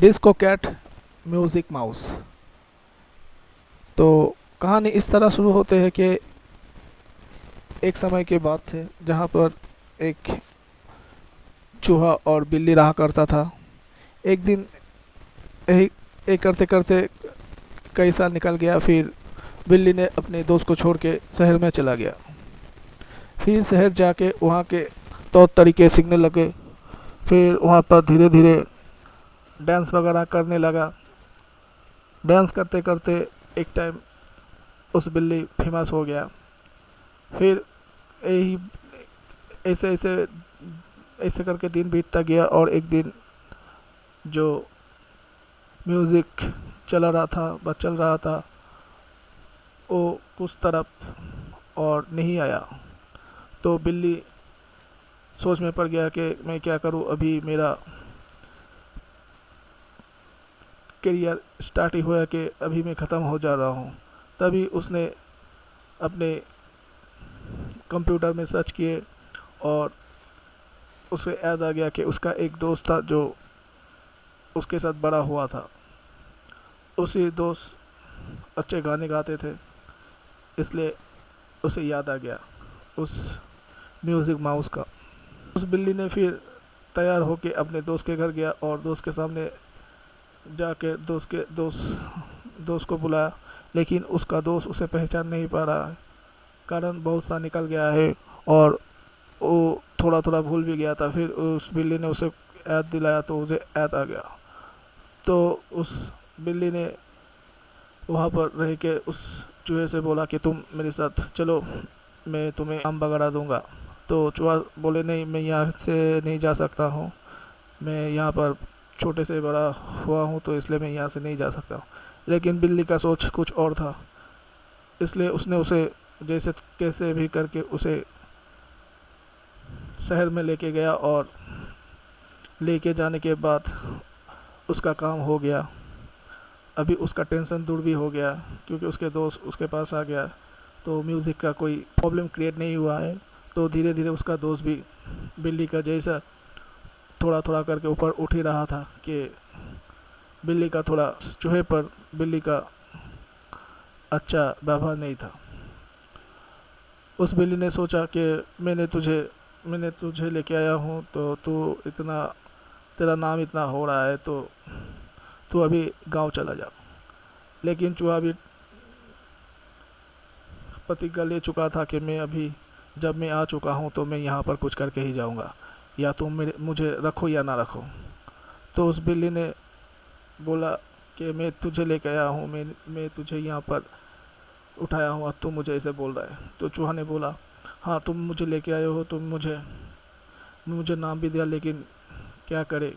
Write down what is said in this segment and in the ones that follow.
Disco cat music mouse. तो कहानी इस तरह शुरू होते है कि एक समय की बात थे जहाँ पर एक चूहा और बिल्ली रहा करता था। एक दिन यही एक करते करते कई साल निकल गया। फिर बिल्ली ने अपने दोस्त को छोड़ के शहर में चला गया। फिर शहर जाके वहाँ के तौर तरीके सीखने लगे। फिर वहाँ पर धीरे धीरे डांस वगैरह करने लगा। डांस करते करते एक टाइम उस बिल्ली फेमस हो गया। फिर यही ऐसे ऐसे ऐसे करके दिन बीतता गया और एक दिन जो म्यूज़िक चल रहा था वो कुछ तरफ और नहीं आया। तो बिल्ली सोच में पड़ गया कि मैं क्या करूं, अभी मेरा करियर स्टार्ट ही हुआ कि अभी मैं ख़त्म हो जा रहा हूं। तभी उसने अपने कंप्यूटर में सर्च किए और उसे याद आ गया कि उसका एक दोस्त था जो उसके साथ बड़ा हुआ था। उसी दोस्त अच्छे गाने गाते थे, इसलिए उसे याद आ गया उस म्यूज़िक माउस का। उस बिल्ली ने फिर तैयार होके अपने दोस्त के घर गया और दोस्त के सामने जाके दोस्त को बुलाया। लेकिन उसका दोस्त उसे पहचान नहीं पा रहा है, कारण बहुत सा निकल गया है और वो थोड़ा थोड़ा भूल भी गया था। फिर उस बिल्ली ने उसे याद दिलाया तो उसे याद आ गया। तो उस बिल्ली ने वहाँ पर रह के उस चूहे से बोला कि तुम मेरे साथ चलो, मैं तुम्हें आम वगैरह दूंगा। तो चूहा बोले नहीं, मैं यहाँ से नहीं जा सकता हूँ, मैं यहाँ पर छोटे से बड़ा हुआ हूँ तो इसलिए मैं यहाँ से नहीं जा सकता हूँ। लेकिन बिल्ली का सोच कुछ और था, इसलिए उसने उसे जैसे कैसे भी करके उसे शहर में लेके गया और लेके जाने के बाद उसका काम हो गया। अभी उसका टेंशन दूर भी हो गया क्योंकि उसके दोस्त उसके पास आ गया, तो म्यूज़िक का कोई प्रॉब्लम क्रिएट नहीं हुआ है। तो धीरे धीरे उसका दोस्त भी बिल्ली का जैसा थोड़ा थोड़ा करके ऊपर उठ ही रहा था कि बिल्ली का थोड़ा चूहे पर बिल्ली का अच्छा व्यवहार नहीं था। उस बिल्ली ने सोचा कि मैंने तुझे लेके आया हूँ तो तू इतना तेरा नाम इतना हो रहा है तो तू अभी गांव चला जा। लेकिन चूहा भी प्रतिज्ञा ले चुका था कि मैं अभी जब मैं आ चुका हूँ तो मैं यहाँ पर कुछ करके ही जाऊँगा, या तुम मुझे रखो या ना रखो। तो उस बिल्ली ने बोला कि मैं तुझे लेके आया हूँ, मैं तुझे यहाँ पर उठाया हूँ, अब तुम मुझे ऐसे बोल रहा है। तो चूहा ने बोला हाँ तुम मुझे लेके आए हो, तुम मुझे नाम भी दिया, लेकिन क्या करे,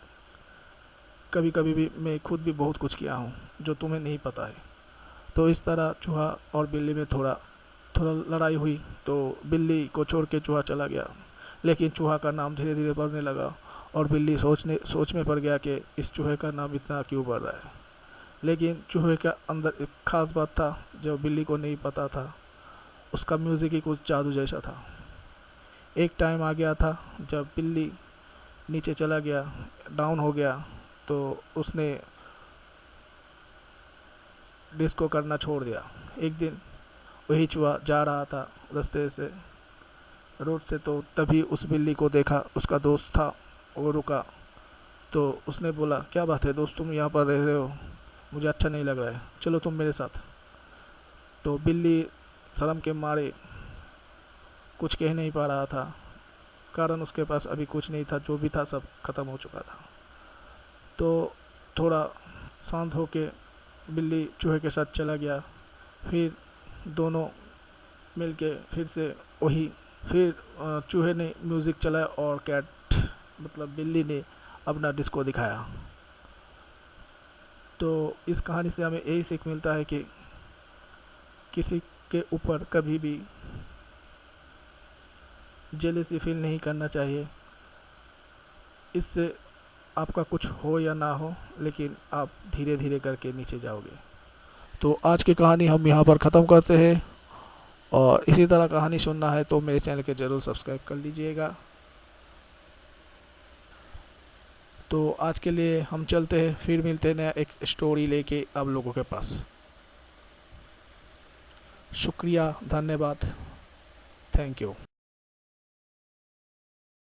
कभी कभी भी मैं खुद भी बहुत कुछ किया हूँ जो तुम्हें नहीं पता है। तो इस तरह चूहा और बिल्ली में थोड़ा थोड़ा लड़ाई हुई। तो बिल्ली को छोड़ के चूहा चला गया। लेकिन चूहा का नाम धीरे धीरे बढ़ने लगा और बिल्ली सोच में पड़ गया कि इस चूहे का नाम इतना क्यों बढ़ रहा है। लेकिन चूहे का अंदर एक ख़ास बात था जो बिल्ली को नहीं पता था, उसका म्यूज़िक ही कुछ जादू जैसा था। एक टाइम आ गया था जब बिल्ली नीचे चला गया, डाउन हो गया, तो उसने डिस्को करना छोड़ दिया। एक दिन वही चूहा जा रहा था रास्ते से, रोड से, तो तभी उस बिल्ली को देखा। उसका दोस्त था, वो रुका। तो उसने बोला क्या बात है दोस्त, तुम यहाँ पर रह रहे हो, मुझे अच्छा नहीं लग रहा है, चलो तुम मेरे साथ। तो बिल्ली शर्म के मारे कुछ कह नहीं पा रहा था, कारण उसके पास अभी कुछ नहीं था, जो भी था सब खत्म हो चुका था। तो थोड़ा शांत होके बिल्ली चूहे के साथ चला गया। फिर दोनों मिलके फिर से वही फिर चूहे ने म्यूज़िक चलाया और कैट मतलब बिल्ली ने अपना डिस्को दिखाया। तो इस कहानी से हमें यही सीख मिलता है कि किसी के ऊपर कभी भी जेलसी फील नहीं करना चाहिए। इससे आपका कुछ हो या ना हो, लेकिन आप धीरे धीरे करके नीचे जाओगे। तो आज की कहानी हम यहाँ पर ख़त्म करते हैं, और इसी तरह कहानी सुनना है तो मेरे चैनल के ज़रूर सब्सक्राइब कर लीजिएगा। तो आज के लिए हम चलते हैं, फिर मिलते हैं नया एक स्टोरी लेके आप लोगों के पास। शुक्रिया, धन्यवाद, थैंक यू।